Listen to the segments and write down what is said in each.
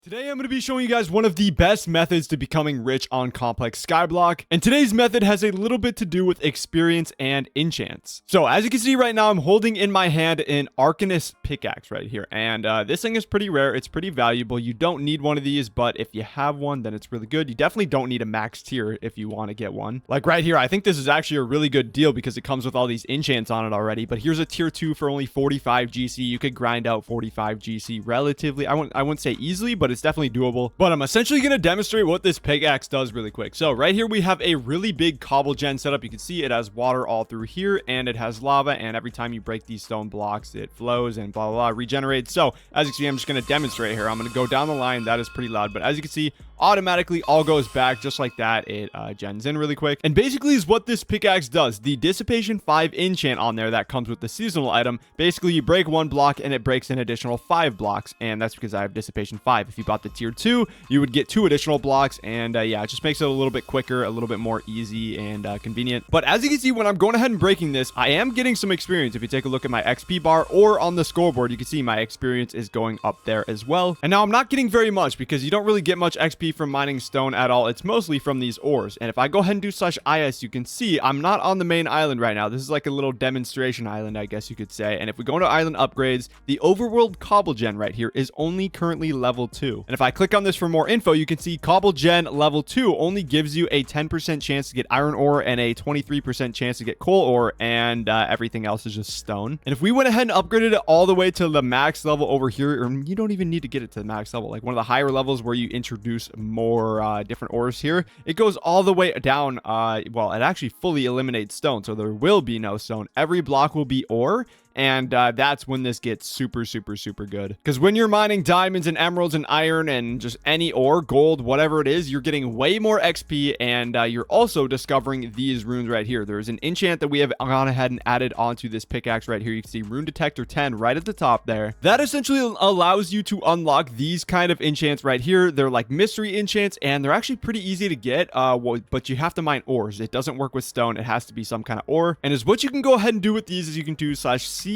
Today I'm going to be showing you guys one of the best methods to becoming rich on Complex Skyblock, and today's method has a little bit to do with experience and enchants. So as you can see right now, I'm holding in my hand an Arcanist pickaxe right here, and this thing is pretty rare. It's pretty valuable. You don't need one of these, but if you have one, then it's really good. You definitely don't need a max tier if you want to get one. Like right here, I think this is actually a really good deal because it comes with all these enchants on it already, but here's a tier 2 for only 45 GC. You could grind out 45 GC relatively. I wouldn't say easily, but it's definitely doable. But I'm essentially going to demonstrate what this pickaxe does really quick. So right here we have a really big cobble gen setup. You can see it has water all through here and it has lava, and every time you break these stone blocks it flows and blah blah blah, regenerates. So as you can see, I'm just going to demonstrate here. I'm going to go down the line. That is pretty loud, but as you can see, automatically all goes back just like that. It gens in really quick, and basically is what this pickaxe does. The Dissipation 5 enchant on there that comes with the seasonal item, basically you break one block and it breaks an additional 5 blocks, and that's because I have Dissipation 5. If you bought the tier 2, you would get 2 additional blocks, and yeah, it just makes it a little bit quicker, a little bit more easy and convenient. But as you can see, when I'm going ahead and breaking this, I am getting some experience. If you take a look at my XP bar or on the scoreboard, you can see my experience is going up there as well. And now I'm not getting very much because you don't really get much XP from mining stone at all. It's mostly from these ores. And if I go ahead and do /is, you can see I'm not on the main island right now. This is like a little demonstration island, I guess you could say. And if we go into island upgrades, the overworld cobble gen right here is only currently level 2. And if I click on this for more info, you can see cobble gen level 2 only gives you a 10% chance to get iron ore and a 23% chance to get coal ore, and everything else is just stone. And if we went ahead and upgraded it all the way to the max level over here, or you don't even need to get it to the max level, like one of the higher levels where you introduce more different ores here, it goes all the way down. Well, it actually fully eliminates stone, so there will be no stone. Every block will be ore. And that's when this gets super good, because when you're mining diamonds and emeralds and iron and just any ore, gold, whatever it is, you're getting way more XP, and you're also discovering these runes right here. There's an enchant that we have gone ahead and added onto this pickaxe right here. You can see Rune Detector 10 right at the top there. That essentially allows you to unlock these kind of enchants right here. They're like mystery enchants, and they're actually pretty easy to get, but you have to mine ores. It doesn't work with stone. It has to be some kind of ore. And is what you can go ahead and do with these is you can do /CE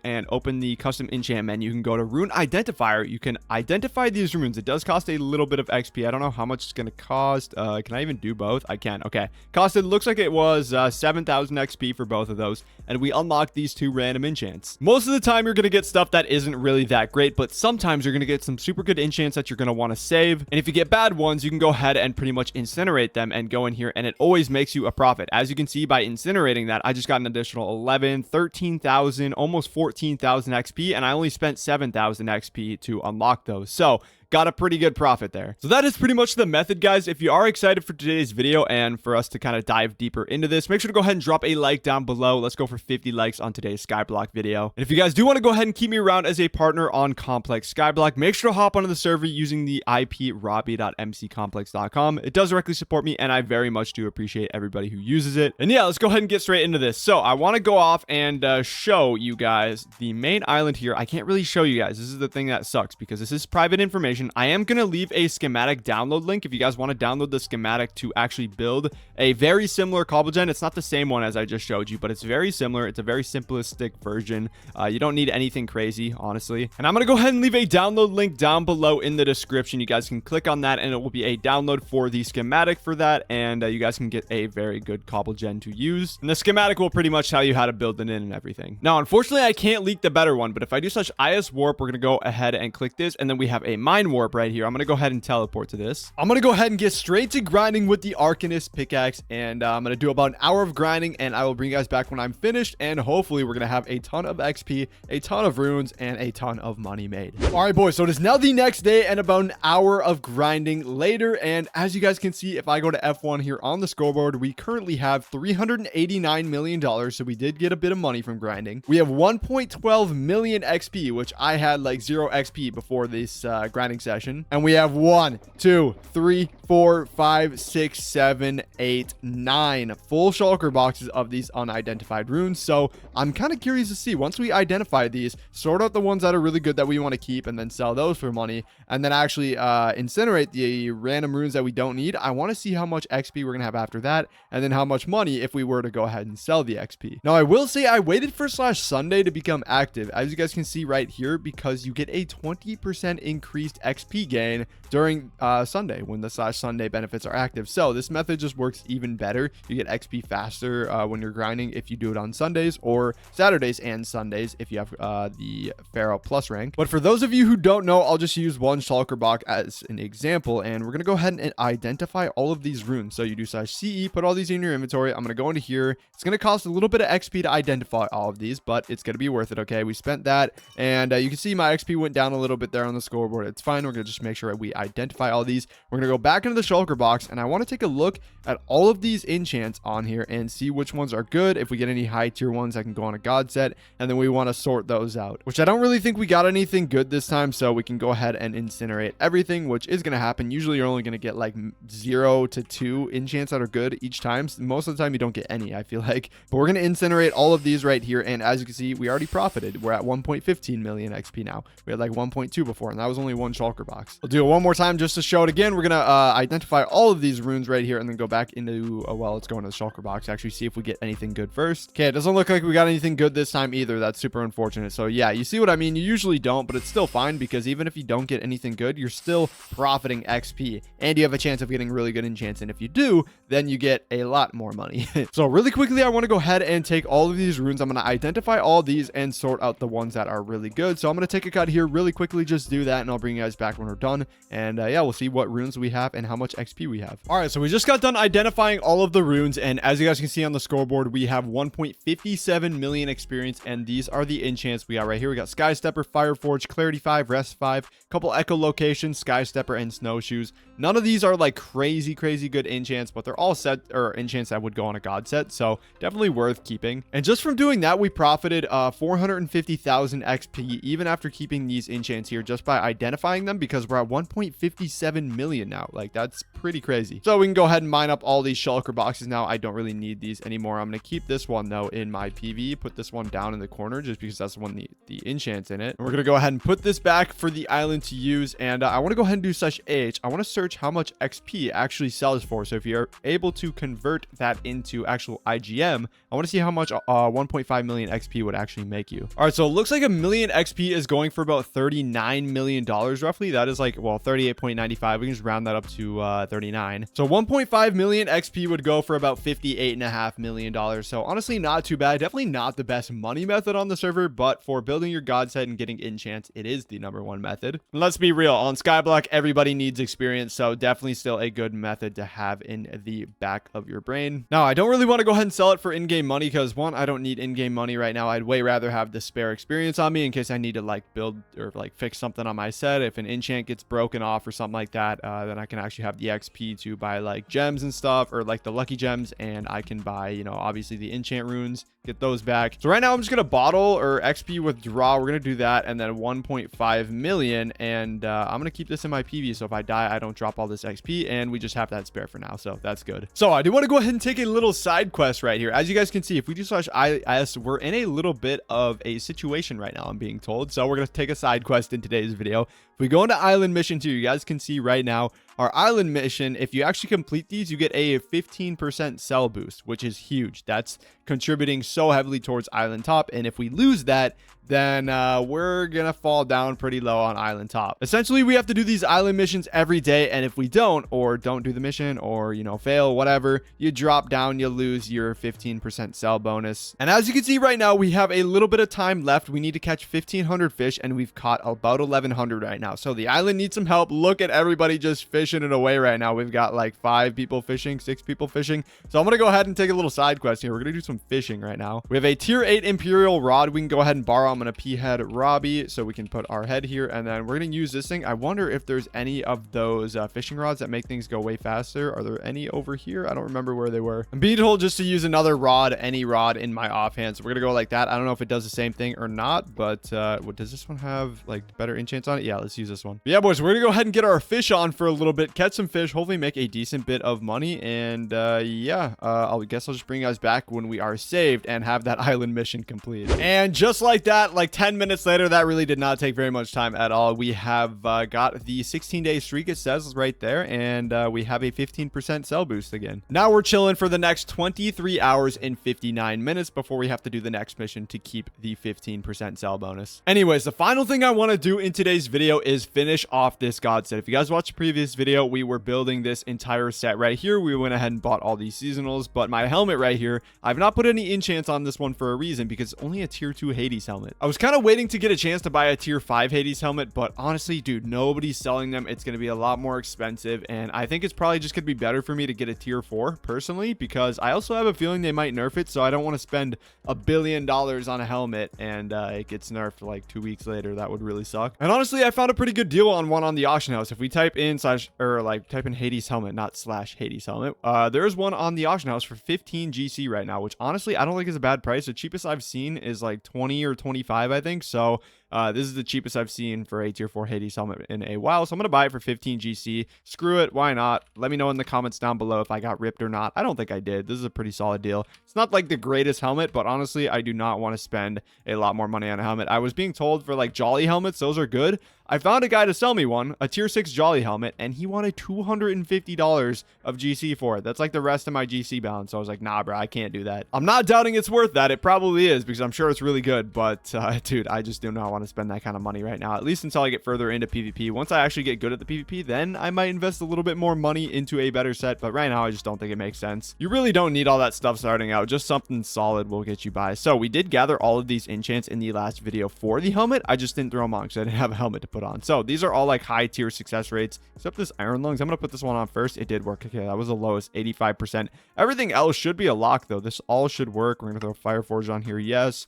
and open the custom enchant menu. You can go to rune identifier. You can identify these runes. It does cost a little bit of XP. I don't know how much it's going to cost. Can I even do both? I can. Okay. Costed, looks like it was 7,000 XP for both of those. And we unlock these 2 random enchants. Most of the time you're going to get stuff that isn't really that great, but sometimes you're going to get some super good enchants that you're going to want to save. And if you get bad ones, you can go ahead and pretty much incinerate them and go in here, and it always makes you a profit. As you can see, by incinerating that, I just got an additional 11, 13,000, almost 14,000 XP, and I only spent 7,000 XP to unlock those. So got a pretty good profit there. So that is pretty much the method, guys. If you are excited for today's video and for us to kind of dive deeper into this, make sure to go ahead and drop a like down below. Let's go for 50 likes on today's Skyblock video. And if you guys do want to go ahead and keep me around as a partner on Complex Skyblock, make sure to hop onto the server using the IP robbie.mccomplex.com. It does directly support me, and I very much do appreciate everybody who uses it. And yeah, let's go ahead and get straight into this. So I want to go off and show you guys the main island here. I can't really show you guys. This is the thing that sucks because this is private information. I am going to leave a schematic download link if you guys want to download the schematic to actually build a very similar cobble gen. It's not the same one as I just showed you, but it's very similar. It's a very simplistic version. You don't need anything crazy, honestly. And I'm going to go ahead and leave a download link down below in the description. You guys can click on that and it will be a download for the schematic for that, and you guys can get a very good cobble gen to use. And the schematic will pretty much tell you how to build it in and everything. Now, unfortunately, I can't leak the better one, but if I do /is warp, we're going to go ahead and click this, and then we have a mine warp right here. I'm going to go ahead and teleport to this. I'm going to go ahead and get straight to grinding with the Arcanist pickaxe, and I'm going to do about an hour of grinding, and I will bring you guys back when I'm finished, and hopefully we're going to have a ton of XP, a ton of runes, and a ton of money made. All right, boys, so it is now the next day and about an hour of grinding later, and as you guys can see, if I go to F1 here on the scoreboard, we currently have $389 million, so we did get a bit of money from grinding. We have 1.12 million XP, which I had like 0 XP before this grinding session, and we have 1, 2, 3, 4, 5, 6, 7, 8, 9 full shulker boxes of these unidentified runes. So I'm kind of curious to see, once we identify these, sort out the ones that are really good that we want to keep and then sell those for money, and then actually incinerate the random runes that we don't need. I want to see how much XP we're gonna have after that, and then how much money if we were to go ahead and sell the XP. Now, I will say I waited for /Sunday to become active, as you guys can see right here, because you get a 20% increased XP gain during Sunday, when the /Sunday benefits are active. So this method just works even better. You get XP faster when you're grinding if you do it on Sundays, or Saturdays and Sundays if you have the Pharaoh Plus rank. But for those of you who don't know, I'll just use one shulker block as an example, and we're gonna go ahead and identify all of these runes. So you do /CE, put all these in your inventory. I'm gonna go into here. It's gonna cost a little bit of XP to identify all of these, but it's gonna be worth it. Okay, we spent that, and you can see my XP went down a little bit there on the scoreboard. It's fine. We're gonna just make sure we identify all these. We're gonna go back into the shulker box, and I want to take a look at all of these enchants on here and see which ones are good. If we get any high tier ones that can go on a god set, and then we want to sort those out, which I don't really think we got anything good this time, so we can go ahead and incinerate everything, which is going to happen. Usually you're only going to get like 0 to 2 enchants that are good each time. Most of the time you don't get any, I feel like. But we're going to incinerate all of these right here, and as you can see, we already profited. We're at 1.15 million XP now. We had like 1.2 before, and that was only one shulker box. I'll do it one more time just to show it again. We're going to identify all of these runes right here, and then go back into well, let's go into the shulker box, actually see if we get anything good first. Okay, it doesn't look like we got anything good this time either. That's super unfortunate. So yeah, you see what I mean? You usually don't, but it's still fine, because even if you don't get anything good, you're still profiting XP, and you have a chance of getting really good enchants. And if you do, then you get a lot more money. So really quickly, I want to go ahead and take all of these runes. I'm going to identify all these and sort out the ones that are really good. So I'm going to take a cut here really quickly, just do that, and I'll bring you guys back when we're done. And yeah, we'll see what runes we have and how much XP we have. All right, so we just got done identifying all of the runes, and as you guys can see on the scoreboard, we have 1.57 million experience, and these are the enchants we got right here. We got Sky Stepper, Fire Forge, Clarity 5, Rest 5, couple Echo Locations, Sky Stepper, and Snowshoes. None of these are like crazy good enchants, but they're all set or enchants that would go on a god set, so definitely worth keeping. And just from doing that, we profited 450,000 XP even after keeping these enchants here, just by identifying them, because we're at 1.57 million now. Like, that's pretty crazy. So we can go ahead and mine up all these shulker boxes now. I don't really need these anymore. I'm going to keep this one though in my PV, put this one down in the corner just because that's the one the enchants in it. And we're going to go ahead and put this back for the island to use. And I want to go ahead and do /H. I want to search how much XP actually sells for. So if you're able to convert that into actual IGM, I want to see how much 1.5 million XP would actually make you. All right, so it looks like a million XP is going for about $39 million roughly. That is like, well, 38.95. We can just round that up to 39. So 1.5 million XP would go for about $58.5 million. So honestly, not too bad. Definitely not the best money method on the server, but for building your god set and getting enchants, it is the #1 method. And let's be real, on Skyblock, everybody needs experience, so definitely still a good method to have in the back of your brain. Now, I don't really want to go ahead and sell it for in-game money, because one, I don't need in-game money right now. I'd way rather have the spare experience on me in case I need to like build or like fix something on my set. If an enchant gets broken off or something like that, then I can actually have the XP to buy like gems and stuff, or like the lucky gems, and I can buy, you know, obviously the enchant runes, get those back. So right now I'm just gonna bottle or XP withdraw. We're gonna do that, and then 1.5 million, and I'm gonna keep this in my PV, so if I die I don't drop all this XP, and we just have that spare for now, so that's good. So I do want to go ahead and take a little side quest right here. As you guys can see, if we do /IS, we're in a little bit of a situation right now, I'm being told. So we're gonna take a side quest in today's video. If we go into island mission 2, you guys can see right now our island mission, if you actually complete these, you get a 15% sell boost, which is huge. That's contributing so heavily towards island top, and if we lose that, then we're gonna fall down pretty low on island top. Essentially, we have to do these island missions every day, and if we don't, or don't do the mission, or, you know, fail, whatever, you drop down, you lose your 15% sell bonus. And as you can see right now, we have a little bit of time left. We need to catch 1,500 fish, and we've caught about 1,100 right now. So the island needs some help. Look at everybody just fishing it away right now. We've got like 5 people fishing, 6 people fishing. So I'm gonna go ahead and take a little side quest here. We're gonna do some fishing right now. We have a tier 8 Imperial rod we can go ahead and borrow. I'm gonna p-head Robbie so we can put our head here, and then we're gonna use this thing. I wonder if there's any of those fishing rods that make things go way faster. Are there any over here? I don't remember where they were. I'm being told just to use another rod, any rod in my offhand, so we're gonna go like that. I don't know if it does the same thing or not, but what does this one have, like better enchants on it? Yeah, let's use this one. But yeah, boys, we're gonna go ahead and get our fish on for a little little bit, catch some fish, hopefully make a decent bit of money. And yeah, I guess I'll just bring you guys back when we are saved and have that island mission complete. And just like that, like 10 minutes later, that really did not take very much time at all. We have got the 16-day streak, it says right there, and we have a 15% sell boost again. Now we're chilling for the next 23 hours and 59 minutes before we have to do the next mission to keep the 15% sell bonus. Anyways, the final thing I want to do in today's video is finish off this god set. If you guys watched the previous video, we were building this entire set right here. We went ahead and bought all these seasonals, but my helmet right here, I've not put any enchants on this one for a reason, because it's only a tier 2 Hades helmet. I was kind of waiting to get a chance to buy a tier 5 Hades helmet, but honestly, dude, nobody's selling them. It's going to be a lot more expensive, and I think it's probably just going to be better for me to get a tier 4 personally, because I also have a feeling they might nerf it, so I don't want to spend $1 billion on a helmet and it gets nerfed like 2 weeks later. That would really suck. And honestly, I found a pretty good deal on one on the auction house. If we type in type in Hades helmet, not slash Hades helmet, there's one on the auction house for 15 GC right now, which honestly I don't think is a bad price. The cheapest I've seen is like 20 or 25, I think. So this is the cheapest I've seen for a tier 4 Hades helmet in a while. So I'm going to buy it for 15 GC. Screw it. Why not? Let me know in the comments down below if I got ripped or not. I don't think I did. This is a pretty solid deal. It's not like the greatest helmet, but honestly, I do not want to spend a lot more money on a helmet. I was being told for like Jolly helmets, those are good. I found a guy to sell me one, a tier 6 Jolly helmet, and he wanted $250 of GC for it. That's like the rest of my GC balance. So I was like, nah, bro, I can't do that. I'm not doubting it's worth that. It probably is, because I'm sure it's really good. But dude, I just do not want to spend that kind of money right now, at least until I get further into PvP. Once I actually get good at the PvP, then I might invest a little bit more money into a better set. But right now, I just don't think it makes sense. You really don't need all that stuff starting out. Just something solid will get you by. So we did gather all of these enchants in the last video for the helmet. I just didn't throw them on because I didn't have a helmet to put on. So these are all like high tier success rates, except this iron lungs. I'm going to put this one on first. It did work. Okay, that was the lowest, 85%. Everything else should be a lock though. This all should work. We're going to throw Fire Forge on here. Yes.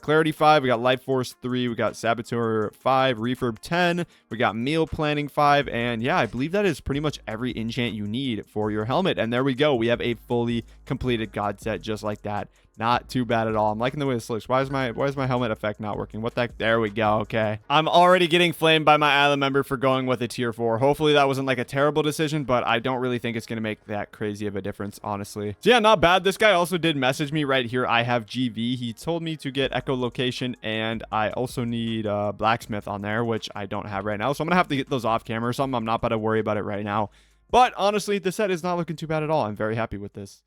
Clarity 5, we got Life Force 3, we got Saboteur 5, Refurb 10, we got Meal Planning 5, and yeah, I believe that is pretty much every enchant you need for your helmet. And there we go. We have a fully completed god set just like that. Not too bad at all. I'm liking the way this looks. Why is my helmet effect not working? What the heck? There we go. Okay. I'm already getting flamed by my island member for going with a tier 4. Hopefully that wasn't like a terrible decision, but I don't really think it's going to make that crazy of a difference, honestly. So yeah, not bad. This guy also did message me right here. I have GV. He told me to get echolocation, and I also need blacksmith on there, which I don't have right now. So I'm going to have to get those off camera or something. I'm not about to worry about it right now. But honestly, the set is not looking too bad at all. I'm very happy with this.